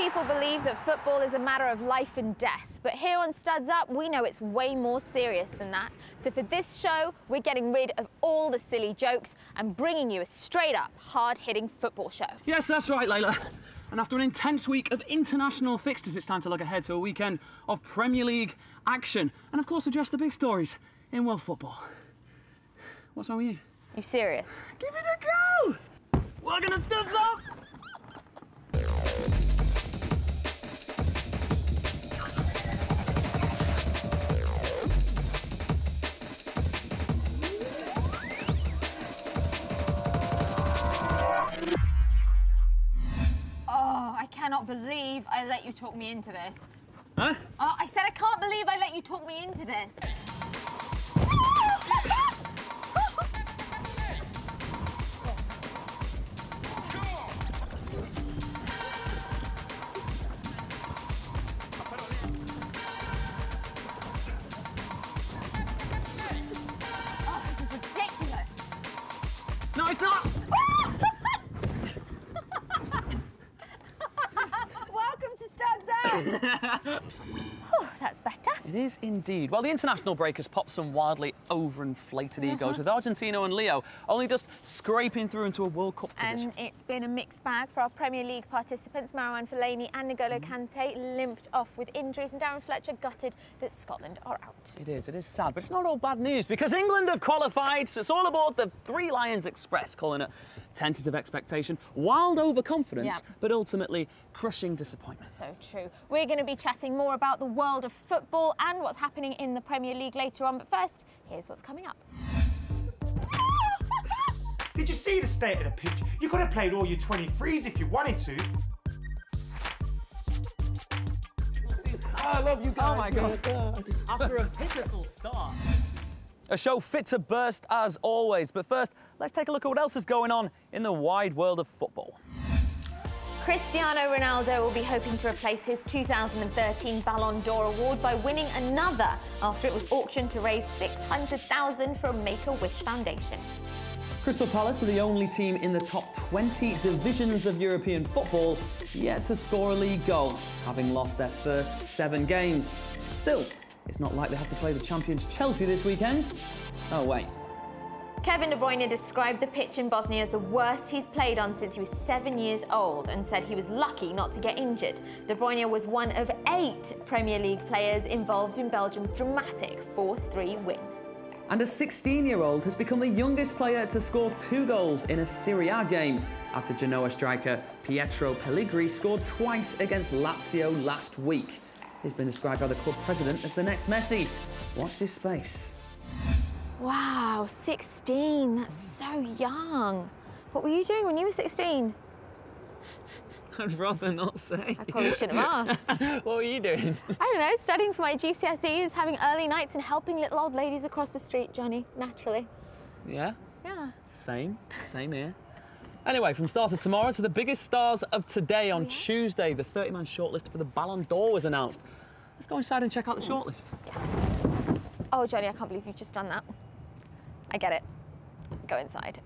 people believe that football is a matter of life and death, but here on Studs Up, we know it's way more serious than that. So for this show, we're getting rid of all the silly jokes and bringing you a straight-up, hard-hitting football show. Yes, that's right, Layla. And after an intense week of international fixtures, it's time to look ahead to a weekend of Premier League action and, of course, address the big stories in world football. What's wrong with you? You serious? Give it a go! We're gonna Studs Up! I cannot believe I let you talk me into this. Huh? Oh, I said I can't believe I let you talk me into this. Oh, this is ridiculous. No, it's not! Oh, that's better. It is indeed. Well, the international break has popped some wildly overinflated egos, with Argentina and Leo only just scraping through into a World Cup position. And it's been a mixed bag for our Premier League participants. Marouane Fellaini and N'Golo Kante limped off with injuries, and Darren Fletcher gutted that Scotland are out. It is sad, but it's not all bad news because England have qualified, so it's all aboard the Three Lions Express, calling it tentative expectation, wild overconfidence, but ultimately crushing disappointment. So true. We're going to be chatting more about the world of football and what's happening in the Premier League later on, but first, here's what's coming up. Did you see the state of the pitch? You could have played all your 23s if you wanted to. Oh, I love you guys. Oh my God. After a pitiful start. A show fit to burst as always, but first, let's take a look at what else is going on in the wide world of football. Cristiano Ronaldo will be hoping to replace his 2013 Ballon d'Or award by winning another after it was auctioned to raise $600,000 for a Make-A-Wish Foundation. Crystal Palace are the only team in the top 20 divisions of European football yet to score a league goal, having lost their first 7 games. Still, it's not like they have to play the champions Chelsea this weekend. Oh, wait. Kevin De Bruyne described the pitch in Bosnia as the worst he's played on since he was 7 years old and said he was lucky not to get injured. De Bruyne was one of 8 Premier League players involved in Belgium's dramatic 4-3 win. And a 16-year-old has become the youngest player to score 2 goals in a Serie A game after Genoa striker Pietro Pellegrini scored twice against Lazio last week. He's been described by the club president as the next Messi. Watch this space. Wow, 16, that's so young. What were you doing when you were 16? I'd rather not say. I probably shouldn't have asked. What were you doing? I don't know, studying for my GCSEs, having early nights and helping little old ladies across the street, Johnny, naturally. Yeah? Yeah. Same here. Anyway, from start of tomorrow to the biggest stars of today on Tuesday, the 30-man shortlist for the Ballon d'Or was announced. Let's go inside and check out the shortlist. Yes. Oh, Johnny, I can't believe you've just done that. I get it. Go inside.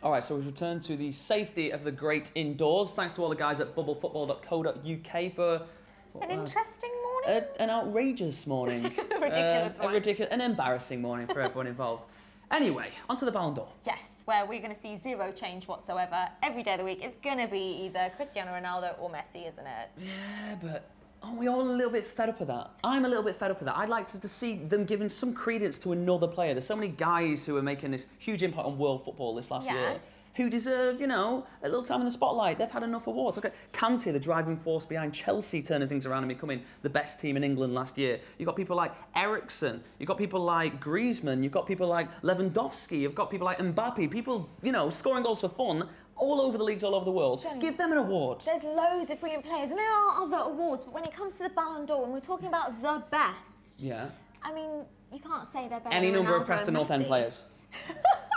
All right, so we've returned to the safety of the great indoors. Thanks to all the guys at bubblefootball.co.uk for... An interesting morning? An outrageous morning. Ridiculous one. An embarrassing morning for everyone involved. Anyway, onto the Ballon d'Or. Yes, where we're going to see zero change whatsoever. Every day of the week, it's going to be either Cristiano Ronaldo or Messi, isn't it? Yeah, but aren't we all a little bit fed up with that? I'm a little bit fed up with that. I'd like to see them giving some credence to another player. There's so many guys who are making this huge impact on world football this last year. who deserve, you know, a little time in the spotlight. They've had enough awards. Look at Kante, the driving force behind Chelsea, turning things around and becoming the best team in England last year. You've got people like Eriksen. You've got people like Griezmann. You've got people like Lewandowski. You've got people like Mbappe. People, you know, scoring goals for fun all over the leagues all over the world. Jonny, give them an award. There's loads of brilliant players, and there are other awards, but when it comes to the Ballon d'Or, and we're talking about the best, yeah, I mean, you can't say they're better any than number Ronaldo of Preston and North End Messi. players.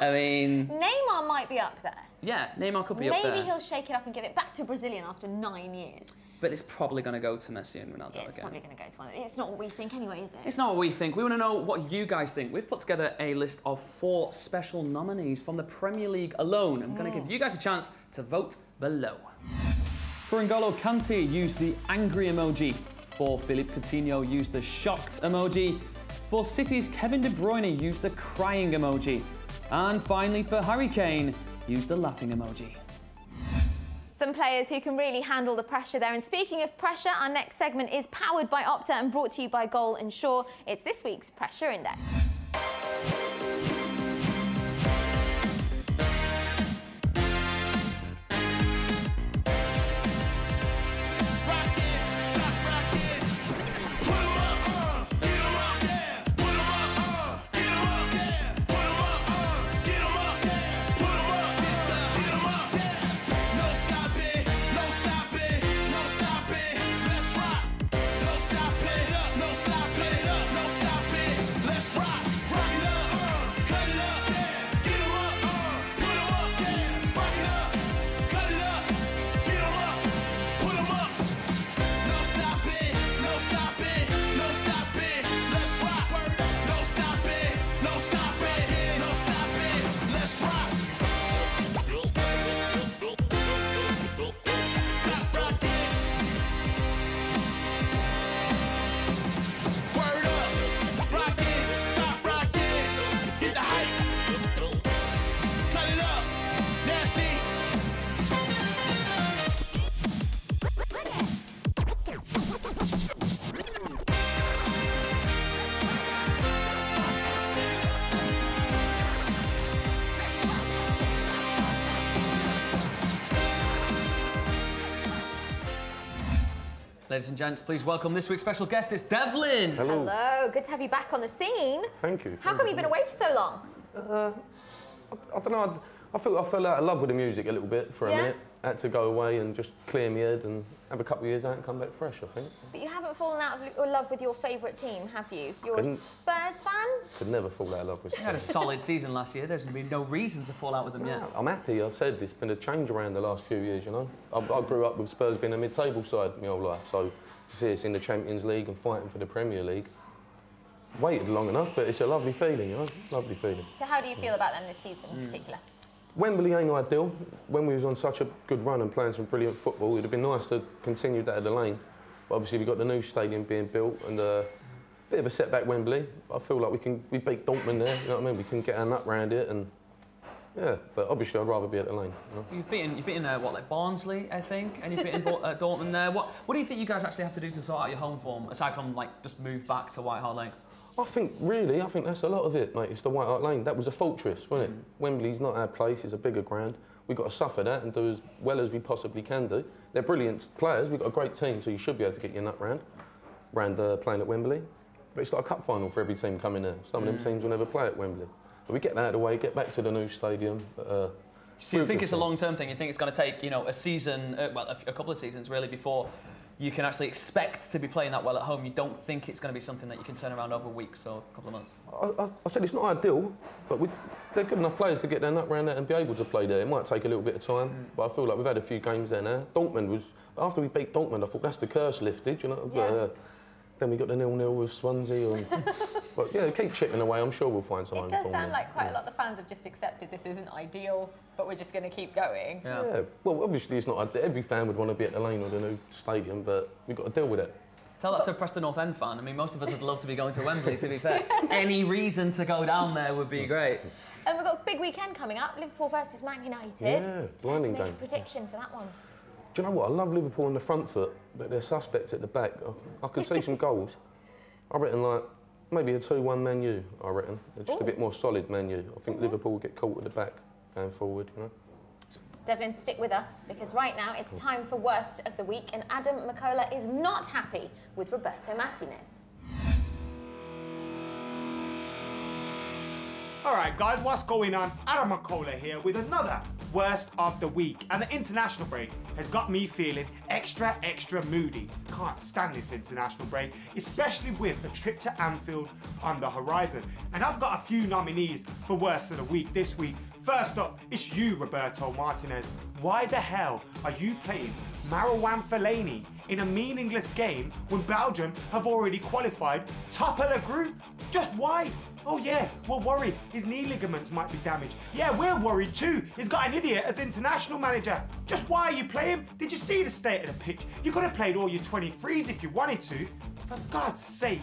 I mean, Neymar might be up there. yeah, Neymar could be up there. Maybe he'll shake it up and give it back to a Brazilian after 9 years. But it's probably going to go to Messi and Ronaldo again. It's probably going to go to one. It's not what we think anyway, is it? It's not what we think. We want to know what you guys think. We've put together a list of 4 special nominees from the Premier League alone. I'm going to give you guys a chance to vote below. For N'Golo Kante, use the angry emoji. For Philippe Coutinho, use the shocked emoji. For City's Kevin De Bruyne, use the crying emoji. And finally, for Harry Kane, use the laughing emoji. Some players who can really handle the pressure there. And speaking of pressure, our next segment is powered by Opta and brought to you by Goal and Shaw. It's this week's Pressure Index. Ladies and gents, please welcome this week's special guest. It's Devlin. Hello. Hello, good to have you back on the scene. Thank you. How come you've been away for so long? I don't know. I fell out of love with the music a little bit for a minute. I had to go away and just clear my head and have a couple of years out and come back fresh, I think. But you haven't fallen out of love with your favourite team, have you? You're a Spurs fan? Could never fall out of love with Spurs. You had a solid season last year. There's been no reason to fall out with them yet. I'm happy. I've said it's been a change around the last few years, you know. I grew up with Spurs being a mid-table side my whole life, so to see us in the Champions League and fighting for the Premier League, waited long enough, but it's a lovely feeling, you know, lovely feeling. So how do you feel about them this season in particular? Wembley ain't ideal. When we was on such a good run and playing some brilliant football, it'd have been nice to continue that at the Lane. But obviously we've got the new stadium being built and a bit of a setback Wembley. I feel like we beat Dortmund there, you know what I mean? We can get our nut round it and yeah, but obviously I'd rather be at the Lane. You know? You've beaten what, like Barnsley, I think, and you've beaten Dortmund there. What do you think you guys actually have to do to sort out your home form, aside from like just move back to White Hart Lane? I think that's a lot of it, mate. It's the White Hart Lane. That was a fortress, wasn't it? Wembley's not our place, it's a bigger ground. We've got to suffer that and do as well as we possibly can do. They're brilliant players, we've got a great team, so you should be able to get your nut round playing at Wembley. But it's like a cup final for every team coming there. Some of them teams will never play at Wembley. But we get that out of the way, get back to the new stadium. Do you think it's a long-term thing? You think it's going to take, you know, a season, well, a couple of seasons really, before you can actually expect to be playing that well at home? You don't think it's going to be something that you can turn around over weeks or a couple of months? I said it's not ideal, but they're good enough players to get their nut round there and be able to play there. It might take a little bit of time, but I feel like we've had a few games there now. Dortmund was, after we beat Dortmund, I thought that's the curse lifted, you know. Yeah. Then we got the 0-0 with Swansea. But yeah, keep chipping away. I'm sure we'll find some. It does sound like quite a lot of the fans have just accepted this isn't ideal, but we're just going to keep going. Yeah. Well, obviously it's not. Every fan would want to be at the Lane or the new stadium, but we've got to deal with it. Tell that to a Preston North End fan. I mean, most of us would love to be going to Wembley, to be fair. Any reason to go down there would be great. And we've got a big weekend coming up, Liverpool versus Man United. Yeah, blinding Let's make game. a prediction for that one. Do you know what? I love Liverpool on the front foot, but they're suspect at the back. I could see some goals. I reckon like maybe a 2-1 Man U, I reckon. They're just a bit more solid Man U. I think Liverpool will get caught at the back going forward, you know. Devlin, stick with us, because right now it's time for Worst of the Week, and Adam McCullough is not happy with Roberto Martinez. All right, guys, what's going on? Adam McCullough here with another Worst of the Week. And the international break has got me feeling extra moody. Can't stand this international break, especially with a trip to Anfield on the horizon. And I've got a few nominees for Worst of the Week this week. First up, it's you, Roberto Martinez. Why the hell are you playing Marouane Fellaini in a meaningless game when Belgium have already qualified top of the group? Just why? Oh yeah, we're worried his knee ligaments might be damaged. Yeah, we're worried too. He's got an idiot as international manager. Just why are you playing? Did you see the state of the pitch? You could have played all your 23s if you wanted to. For God's sake.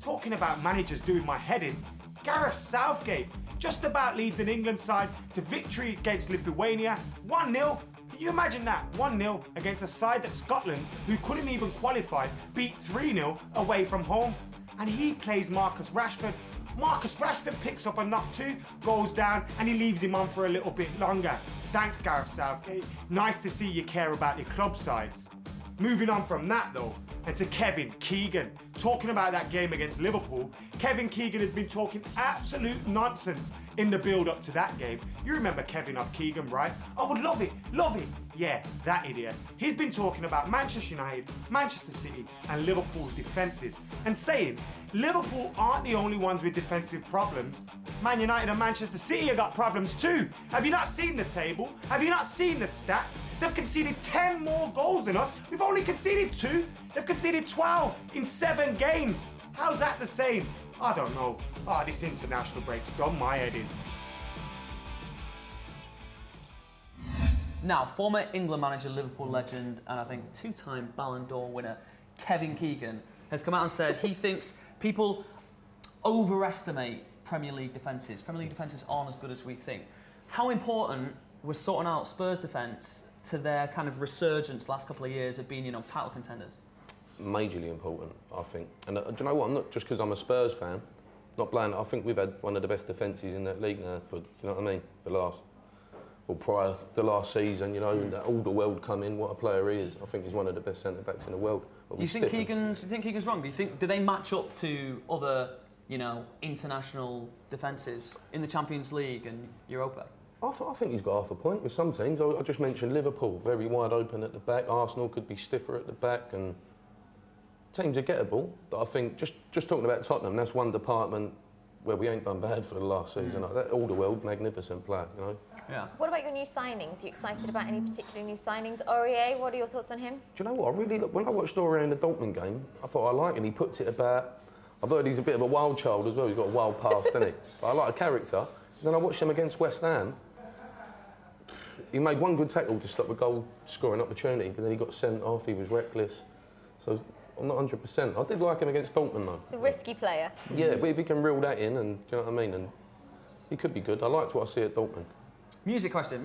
Talking about managers doing my head in, Gareth Southgate just about leads an England side to victory against Lithuania, 1-0. Can you imagine that? 1-0 against a side that Scotland, who couldn't even qualify, beat 3-0 away from home. And he plays Marcus Rashford. Marcus Rashford picks up a knock too, goes down, and he leaves him on for a little bit longer. Thanks, Gareth Southgate. Nice to see you care about your club sides. Moving on from that though, and to Kevin Keegan. Talking about that game against Liverpool, Kevin Keegan has been talking absolute nonsense in the build-up to that game. You remember Kevin off Keegan, right? I would love it, love it. Yeah, that idiot. He's been talking about Manchester United, Manchester City, and Liverpool's defences, and saying Liverpool aren't the only ones with defensive problems. Man United and Manchester City have got problems too. Have you not seen the table? Have you not seen the stats? They've conceded 10 more goals than us. We've only conceded 2. They've conceded 12 in 7 games. How's that the same? I don't know. Oh, this international break's done my head in. Now, former England manager, Liverpool legend, and I think 2-time Ballon d'Or winner, Kevin Keegan, has come out and said he thinks people overestimate Premier League defences. Premier League defences aren't as good as we think. How important was sorting out Spurs' defence to their kind of resurgence last couple of years of being, you know, title contenders? Majorly important, I think. And do you know what? I'm not just because I'm a Spurs fan, not bland. I think we've had one of the best defences in that league now for, you know what I mean, the last, well, prior to the last season, you know, and all the world come in, what a player he is. I think he's one of the best centre-backs in the world. Do you think Keegan's wrong? Do they match up to other, you know, international defences in the Champions League and Europa? I think he's got half a point with some teams. I just mentioned Liverpool, very wide open at the back. Arsenal could be stiffer at the back, and teams are gettable. But I think, just talking about Tottenham, that's one department where we ain't done bad for the last season. Like, all the world, magnificent player, you know. Yeah. What about your new signings? Are you excited about any particular new signings? Aurier, what are your thoughts on him? Do you know what? When I watched Aurier in the Dortmund game, I thought I like him. He puts it about. I've heard he's a bit of a wild child as well. He's got a wild past, hasn't he? But I like a character. Then I watched him against West Ham. He made one good tackle to stop a goal-scoring opportunity, but then he got sent off. He was reckless. So I'm not 100%. I did like him against Dortmund, though. It's a risky player. Yeah, but if he can reel that in, and do you know what I mean? And he could be good. I liked what I see at Dortmund. Music question.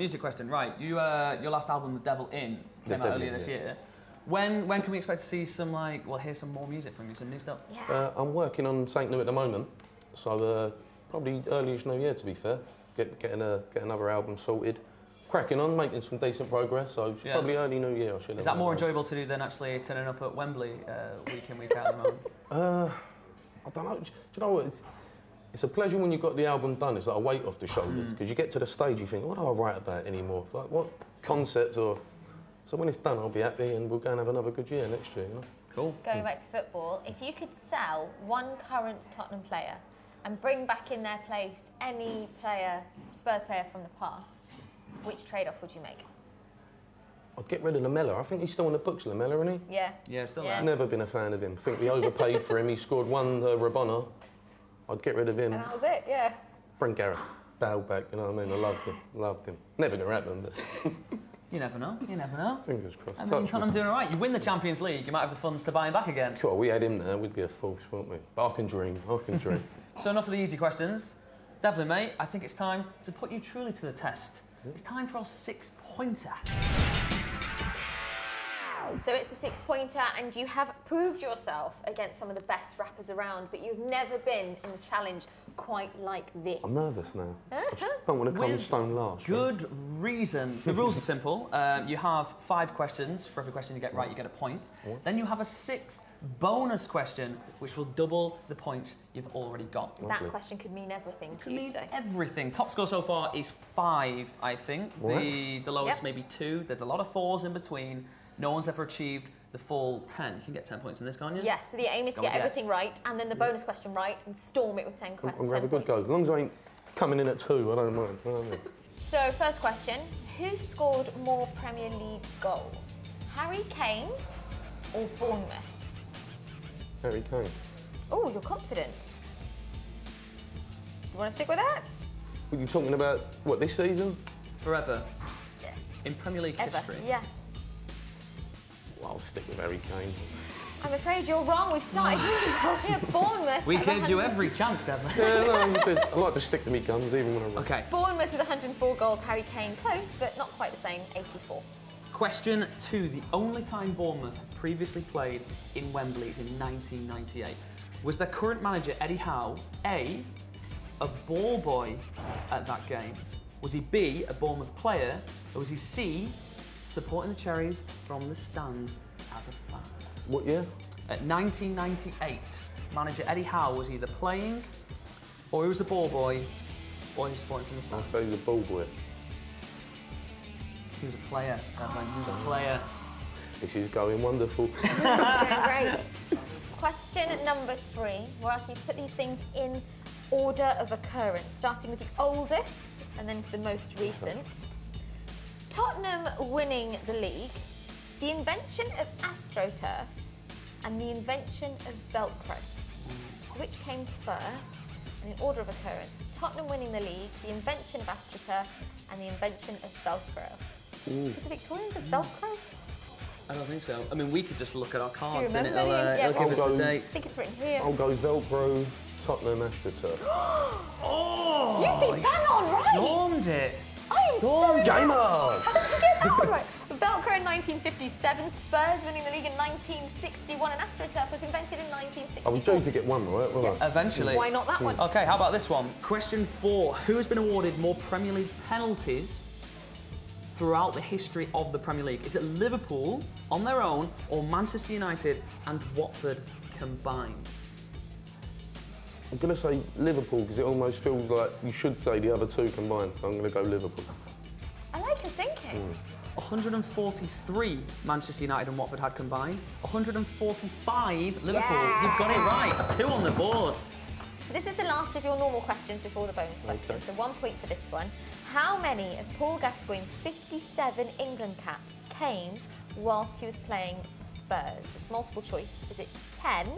Right, your last album, The Devlin, came out earlier this year. When can we expect to see some, like, well, hear some more music from you, some new stuff? Yeah. I'm working on something new at the moment, so probably early-ish New Year, to be fair. Get another album sorted. Cracking on, making some decent progress, so probably early New Year I should. Is that more enjoyable to do than actually turning up at Wembley week in, week out at the moment? I don't know. Do you know what? It's a pleasure when you've got the album done. It's like a weight off the shoulders, because you get to the stage, you think, what do I write about anymore? Like, what concepts or... So when it's done, I'll be happy, and we'll go and have another good year next year, you know? Cool. Going back to football, if you could sell one current Tottenham player and bring back in their place any player, Spurs player from the past, which trade-off would you make? I'd get rid of Lamela. I think he's still on the books, Lamela, isn't he? Yeah. Yeah, still there. Never been a fan of him. I think we overpaid for him. He scored one Rabona. I'd get rid of him. And that was it, yeah. Bring Gareth Bale back, you know what I mean? I loved him. Never going to happen, but... You never know, you never know. Fingers crossed. I mean, Tottenham doing all right. You win the Champions League, you might have the funds to buy him back again. Cool, we had him there, we'd be a force, wouldn't we? But I can dream. So enough of the easy questions. Devlin, mate, I think it's time to put you truly to the test. It's time for our 6-pointer. So it's the 6-pointer, and you have proved yourself against some of the best rappers around, but you've never been in a challenge quite like this. I'm nervous now. I just don't want to come stone last. Good reason. The rules are simple. You have 5 questions. For every question you get right, you get a point. Then you have a 6th bonus question, which will double the points you've already got. That question could mean everything to you today. Everything. Top score so far is 5, I think. The lowest maybe 2. There's a lot of 4s in between. No one's ever achieved the full 10. You can get 10 points in this, can't you? Yes, so the aim is to get everything right, and then the bonus question right, and storm it with 10 questions. I'm going to have a good go. As long as I ain't coming in at 2, I don't mind. You know what I mean? So, first question. Who scored more Premier League goals? Harry Kane or Bournemouth? Harry Kane. Oh, you're confident. You want to stick with that? Were you talking about, what, this season? Forever. Yeah. In Premier League history. Yeah. Well, I'll stick with Harry Kane. I'm afraid you're wrong. We've started here, Bournemouth. We gave you every chance, Devlin. Yeah, no, you did. I like to stick to me guns even when I run. Okay. Bournemouth with 104 goals. Harry Kane close, but not quite the same, 84. Question 2. The only time Bournemouth have previously played in Wembley is in 1998. Was their current manager, Eddie Howe, A, a ball boy at that game? Was he B, a Bournemouth player? Or was he C, supporting the Cherries from the stands as a fan? What year? At 1998, manager Eddie Howe was either playing, or he was a ball boy, or he was supporting from the stands. I'll say he's a ball boy. He was a player, Devlin. He was a player. This is going wonderful. It's going great. Question number 3. We're asking you to put these things in order of occurrence, starting with the oldest and then to the most recent. Tottenham winning the league, the invention of AstroTurf, and the invention of Velcro. So which came first? And in order of occurrence, Tottenham winning the league, the invention of AstroTurf, and the invention of Velcro. Did the Victorians have Velcro? I don't think so. I mean, we could just look at our cards and remember it'll give us the dates. I think it's written here. I'll go Velcro, Tottenham, AstroTurf. Oh! You've been bang on right! Stormed it! I'm so Game How on! did you get that one right? Velcro in 1957, Spurs winning the league in 1961, and AstroTurf was invented in 1964. I was due to get one right, wasn't I? Eventually. Why not that one? Okay, how about this one? Question 4. Who has been awarded more Premier League penalties throughout the history of the Premier League? Is it Liverpool on their own, or Manchester United and Watford combined? I'm going to say Liverpool because it almost feels like you should say the other 2 combined, so I'm going to go Liverpool. I like your thinking. 143 Manchester United and Watford had combined. 145 Liverpool. Yeah. You've got it right. 2 on the board. So this is the last of your normal questions before the bonus question. So 1 point for this one. How many of Paul Gascoigne's 57 England caps came whilst he was playing for Spurs? It's multiple choice. Is it 10,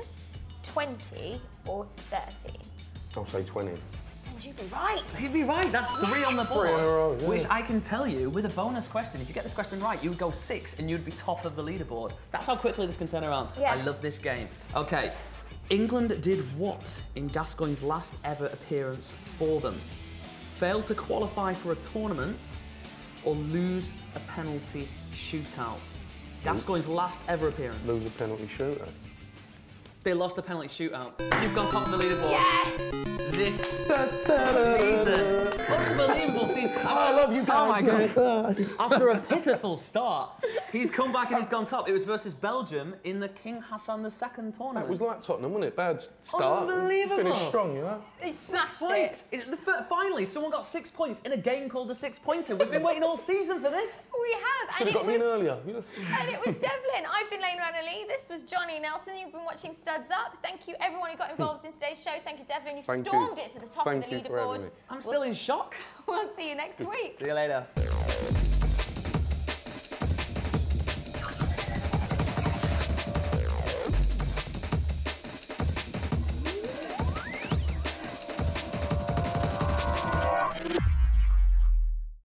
20 or 30? I'll say 20. And you'd be right. You'd be right. That's 3 on the board. 3 in a row, yeah. Which I can tell you, with a bonus question, if you get this question right, you would go 6 and you'd be top of the leaderboard. That's how quickly this can turn around. Yeah. I love this game. Okay, England did what in Gascoigne's last ever appearance for them? Fail to qualify for a tournament or lose a penalty shootout? Gascoigne's last ever appearance. Lose a penalty shootout. They lost the penalty shootout. You've gone top of the leaderboard. Yes! This season. Unbelievable season. I love you guys. Oh my God. After a pitiful start, he's come back and he's gone top. It was versus Belgium in the King Hassan II tournament. That was like Tottenham, wasn't it? Bad start. Unbelievable. Finished strong, you know? He smashed Points. it. Finally, someone got 6 points in a game called the 6-pointer. We've been waiting all season for this. We have. Should have got me in earlier. And it was Devlin. I've been Layla Annalee. This was Jonny Nelson. You've been watching Studs Up. Thank you, everyone who got involved in today's show. Thank you, Devlin. You've stormed it to the top of the leaderboard. I'm still in shock. We'll see you next week. See you later.